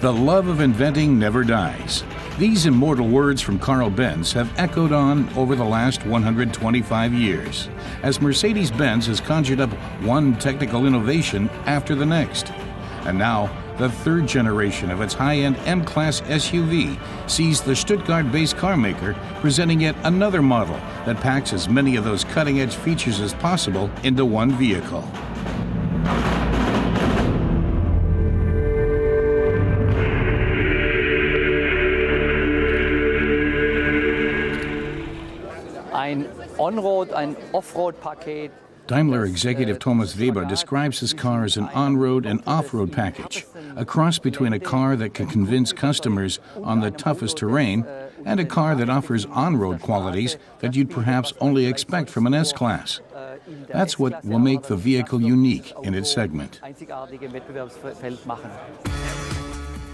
The love of inventing never dies. These immortal words from Carl Benz have echoed on over the last 125 years, as Mercedes-Benz has conjured up one technical innovation after the next. And now, the third generation of its high-end M-Class SUV sees the Stuttgart-based carmaker presenting yet another model that packs as many of those cutting-edge features as possible into one vehicle. Ein Onroad, ein Offroad-Paket. Daimler executive Thomas Weber describes his car as an on-road and off-road package, a cross between a car that can convince customers on the toughest terrain and a car that offers on-road qualities that you'd perhaps only expect from an S-Class. That's what will make the vehicle unique in its segment.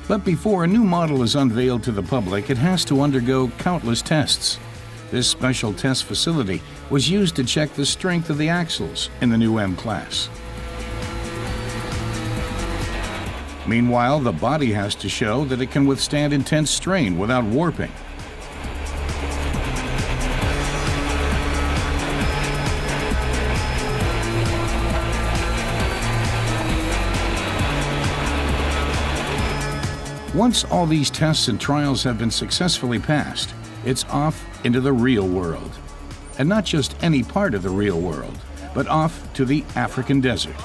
But before a new model is unveiled to the public, it has to undergo countless tests. This special test facility was used to check the strength of the axles in the new M-Class. Meanwhile, the body has to show that it can withstand intense strain without warping. Once all these tests and trials have been successfully passed, it's off into the real world. And not just any part of the real world, but off to the African desert.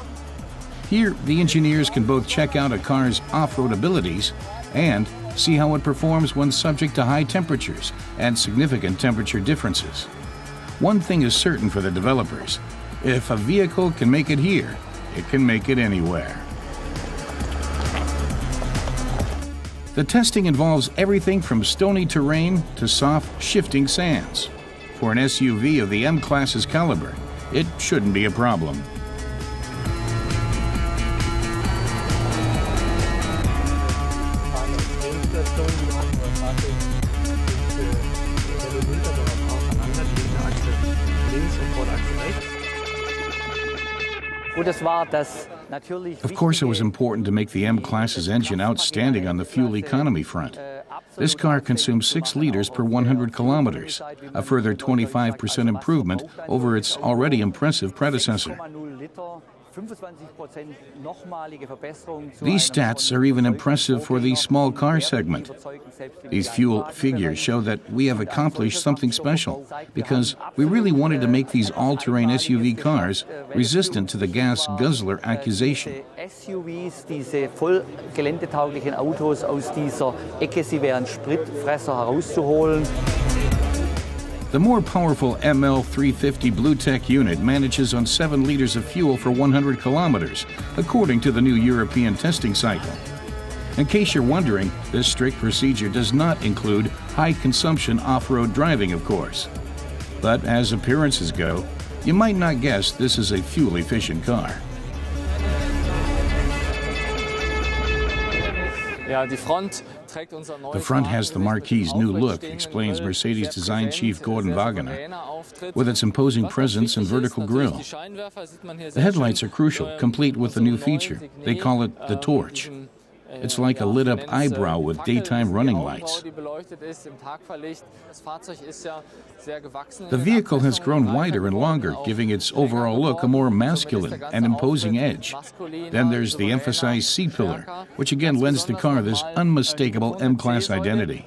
Here, the engineers can both check out a car's off-road abilities and see how it performs when subject to high temperatures and significant temperature differences. One thing is certain for the developers: if a vehicle can make it here, it can make it anywhere. The testing involves everything from stony terrain to soft, shifting sands. For an SUV of the M-Class's caliber, it shouldn't be a problem. Of course, it was important to make the M-Class's engine outstanding on the fuel economy front. This car consumes 6 liters per 100 kilometers, a further 25% improvement over its already impressive predecessor. These stats are even impressive for the small car segment. These fuel figures show that we have accomplished something special because we really wanted to make these all-terrain SUV cars resistant to the gas guzzler accusation. SUVs, diese voll geländetauglichen Autos aus dieser Ecke, sie wären Spritfresser herauszuholen. The more powerful ML350 BlueTech unit manages on 7 liters of fuel for 100 kilometers, according to the new European testing cycle. In case you're wondering, this strict procedure does not include high-consumption off-road driving, of course. But as appearances go, you might not guess this is a fuel-efficient car. The front has the Marquis's new look, explains Mercedes design chief Gordon Wagener, with its imposing presence and vertical grille. The headlights are crucial, complete with the new feature. They call it the torch. It's like a lit-up eyebrow with daytime running lights. The vehicle has grown wider and longer, giving its overall look a more masculine and imposing edge. Then there's the emphasized C-pillar, which again lends the car this unmistakable M-Class identity.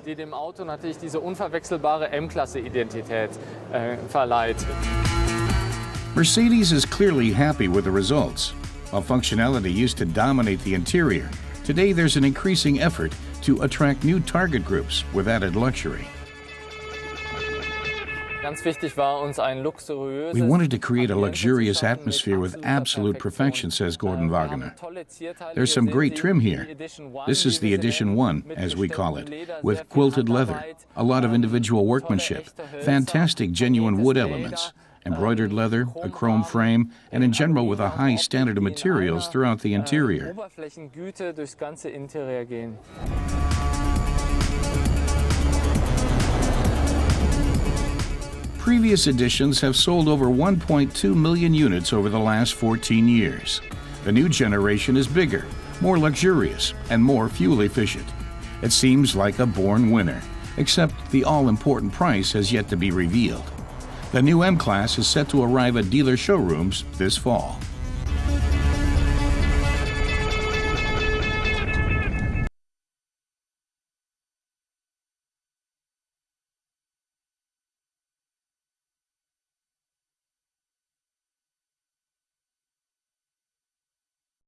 Mercedes is clearly happy with the results. While functionality used to dominate the interior, today there's an increasing effort to attract new target groups with added luxury. We wanted to create a luxurious atmosphere with absolute perfection, says Gordon Wagener. There's some great trim here. This is the Edition 1, as we call it, with quilted leather, a lot of individual workmanship, fantastic genuine wood elements, embroidered leather, a chrome frame, and in general with a high standard of materials throughout the interior. Previous editions have sold over 1.2 million units over the last 14 years. The new generation is bigger, more luxurious, and more fuel efficient. It seems like a born winner, except the all-important price has yet to be revealed. The new M-Class is set to arrive at dealer showrooms this fall.